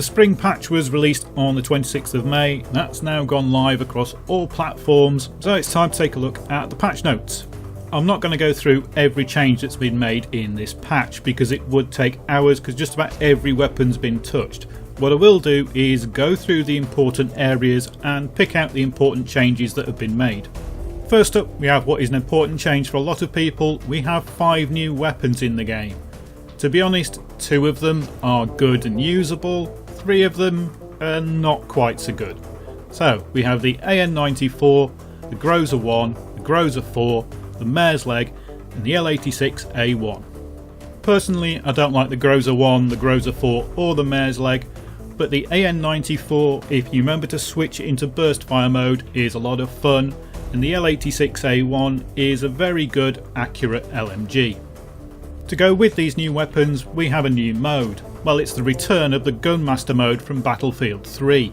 the spring patch was released on the 26th of May. That's now gone live across all platforms, so it's time to take a look at the patch notes. I'm not going to go through every change that's been made in this patch because it would take hours, because just about every weapon's been touched. What I will do is go through the important areas and pick out the important changes that have been made. First up, we have what is an important change for a lot of people. We have 5 new weapons in the game. To be honest, 2 of them are good and usable, 3 of them are not quite so good. So we have the AN-94, the Groza 1, the Groza 4, the Mare's Leg and the L86A1. Personally, I don't like the Groza 1, the Groza 4 or the Mare's Leg, but the AN-94, if you remember to switch it into burst fire mode, is a lot of fun, and the L86A1 is a very good, accurate LMG. To go with these new weapons, we have a new mode. Well, it's the return of the Gunmaster mode from Battlefield 3.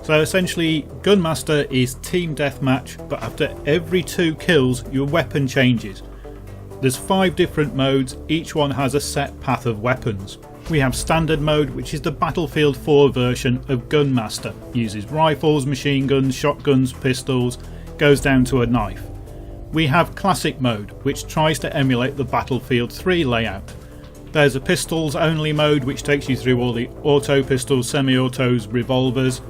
So essentially, Gunmaster is team deathmatch, but after every 2 kills, your weapon changes. There's 5 different modes, each one has a set path of weapons. We have Standard mode, which is the Battlefield 4 version of Gunmaster. Uses rifles, machine guns, shotguns, pistols, goes down to a knife. We have Classic mode, which tries to emulate the Battlefield 3 layout. There's a pistols only mode, which takes you through all the auto pistols, semi-autos, revolvers.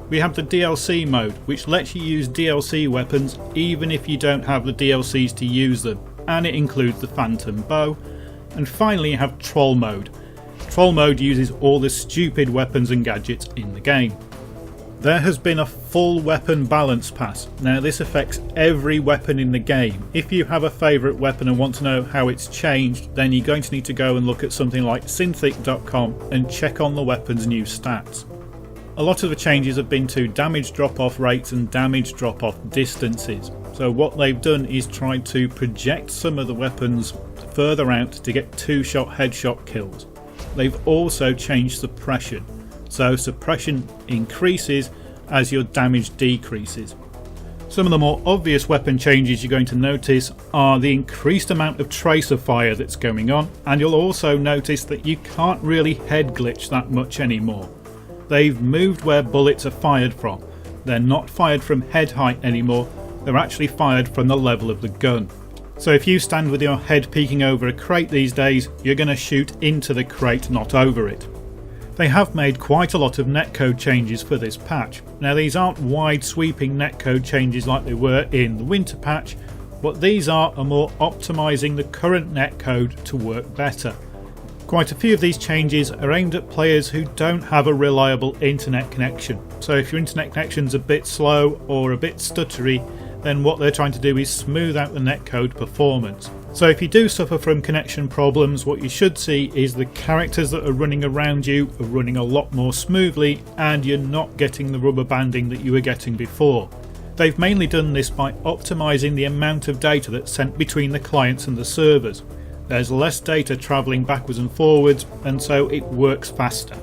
We have the DLC mode, which lets you use DLC weapons even if you don't have the DLCs to use them, and it includes the Phantom Bow. And finally you have Troll mode. Troll mode uses all the stupid weapons and gadgets in the game. There has been a full weapon balance pass. Now this affects every weapon in the game. If you have a favourite weapon and want to know how it's changed, then you're going to need to go and look at something like synthic.com and check on the weapon's new stats. A lot of the changes have been to damage drop-off rates and damage drop-off distances. So what they've done is tried to project some of the weapons further out to get 2-shot headshot kills. They've also changed suppression. So suppression increases as your damage decreases. Some of the more obvious weapon changes you're going to notice are the increased amount of tracer fire that's going on, and you'll also notice that you can't really head glitch that much anymore. They've moved where bullets are fired from. They're not fired from head height anymore, they're actually fired from the level of the gun. So if you stand with your head peeking over a crate these days, you're going to shoot into the crate, not over it. They have made quite a lot of netcode changes for this patch. Now these aren't wide sweeping netcode changes like they were in the winter patch, but these are more optimising the current netcode to work better. Quite a few of these changes are aimed at players who don't have a reliable internet connection. So if your internet connection's a bit slow or a bit stuttery, then what they're trying to do is smooth out the netcode performance. So if you do suffer from connection problems, what you should see is the characters that are running around you are running a lot more smoothly, and you're not getting the rubber banding that you were getting before. They've mainly done this by optimising the amount of data that's sent between the clients and the servers. There's less data travelling backwards and forwards, and so it works faster.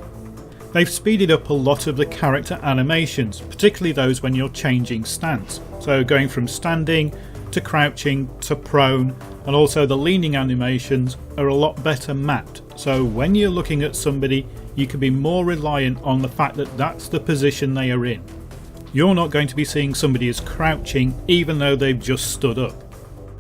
They've speeded up a lot of the character animations, particularly those when you're changing stance. So going from standing to crouching to prone, and also the leaning animations are a lot better mapped. So when you're looking at somebody, you can be more reliant on the fact that that's the position they are in. You're not going to be seeing somebody as crouching even though they've just stood up.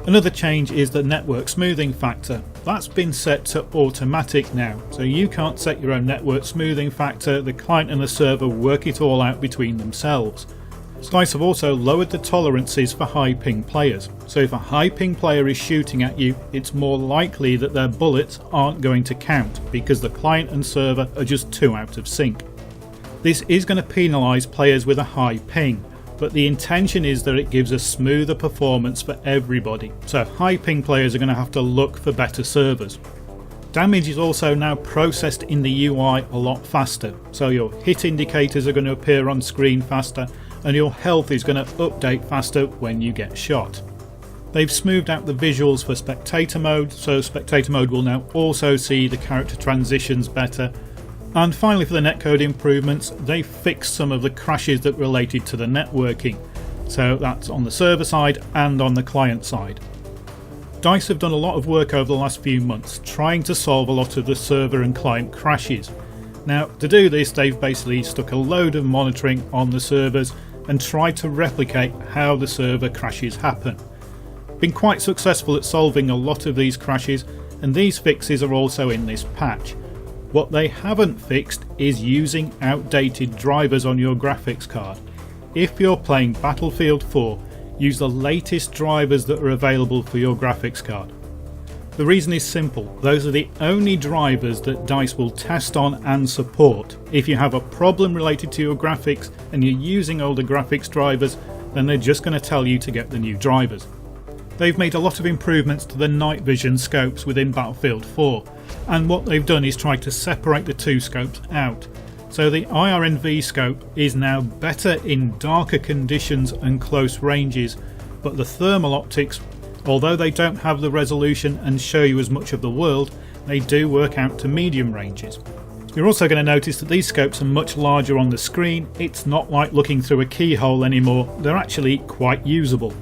Another change is the network smoothing factor. That's been set to automatic now, so you can't set your own network smoothing factor. The client and the server work it all out between themselves. Slice have also lowered the tolerances for high ping players, so if a high ping player is shooting at you, it's more likely that their bullets aren't going to count because the client and server are just too out of sync. This is going to penalise players with a high ping, but the intention is that it gives a smoother performance for everybody, so high ping players are going to have to look for better servers. Damage is also now processed in the UI a lot faster, so your hit indicators are going to appear on screen faster, and your health is going to update faster when you get shot. They've smoothed out the visuals for spectator mode, so spectator mode will now also see the character transitions better. And finally, for the netcode improvements, they fixed some of the crashes that related to the networking, so that's on the server side and on the client side. DICE have done a lot of work over the last few months trying to solve a lot of the server and client crashes. Now to do this, they've basically stuck a load of monitoring on the servers and tried to replicate how the server crashes happen. Been quite successful at solving a lot of these crashes, and these fixes are also in this patch. What they haven't fixed is using outdated drivers on your graphics card. If you're playing Battlefield 4, use the latest drivers that are available for your graphics card. The reason is simple, those are the only drivers that DICE will test on and support. If you have a problem related to your graphics and you're using older graphics drivers, then they're just going to tell you to get the new drivers. They've made a lot of improvements to the night vision scopes within Battlefield 4, and what they've done is try to separate the two scopes out. So the IRNV scope is now better in darker conditions and close ranges, but the thermal optics, although they don't have the resolution and show you as much of the world, they do work out to medium ranges. You're also going to notice that these scopes are much larger on the screen. It's not like looking through a keyhole anymore, they're actually quite usable.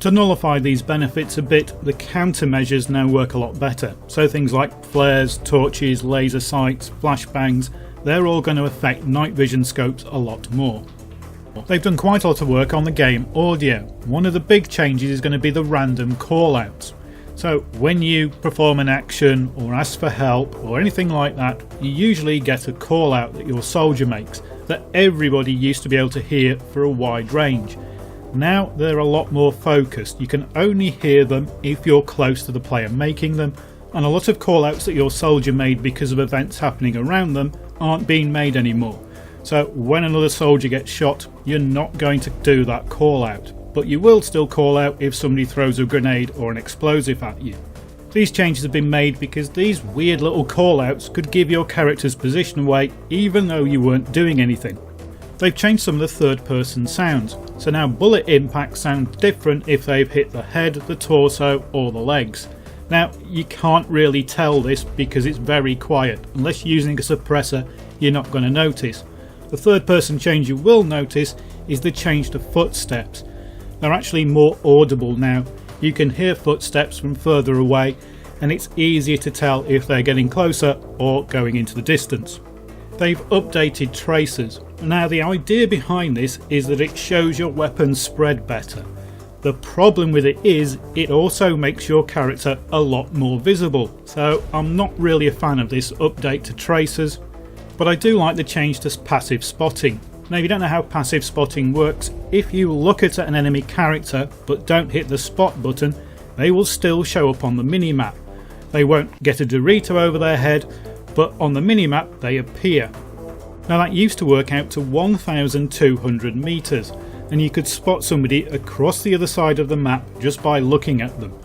To nullify these benefits a bit, the countermeasures now work a lot better. So things like flares, torches, laser sights, flashbangs, they're all going to affect night vision scopes a lot more. They've done quite a lot of work on the game audio. One of the big changes is going to be the random callouts. So when you perform an action or ask for help or anything like that, you usually get a call out that your soldier makes that everybody used to be able to hear for a wide range. Now they're a lot more focused. You can only hear them if you're close to the player making them, and a lot of callouts that your soldier made because of events happening around them aren't being made anymore. So when another soldier gets shot, you're not going to do that call out, but you will still call out if somebody throws a grenade or an explosive at you. These changes have been made because these weird little call outs could give your character's position away even though you weren't doing anything. They've changed some of the third person sounds, so now bullet impacts sound different if they've hit the head, the torso or the legs. Now you can't really tell this because it's very quiet. Unless you're using a suppressor, you're not going to notice. The third person change you will notice is the change to footsteps. They're actually more audible now. You can hear footsteps from further away, and it's easier to tell if they're getting closer or going into the distance. They've updated tracers. Now the idea behind this is that it shows your weapons spread better. The problem with it is it also makes your character a lot more visible, so I'm not really a fan of this update to tracers, but I do like the change to passive spotting. Now if you don't know how passive spotting works, if you look at an enemy character but don't hit the spot button, they will still show up on the minimap. They won't get a Dorito over their head, but on the minimap they appear. Now that used to work out to 1,200 meters, and you could spot somebody across the other side of the map just by looking at them.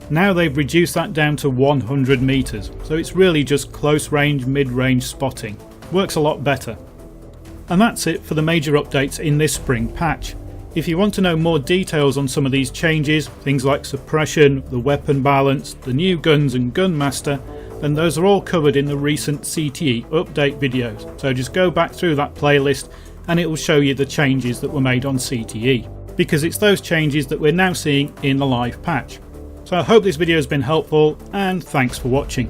Now they've reduced that down to 100 meters, so it's really just close range, mid-range spotting. Works a lot better. And that's it for the major updates in this spring patch. If you want to know more details on some of these changes, things like suppression, the weapon balance, the new guns and Gunmaster, then those are all covered in the recent CTE update videos. So just go back through that playlist and it will show you the changes that were made on CTE, because it's those changes that we're now seeing in the live patch. So I hope this video has been helpful, and thanks for watching.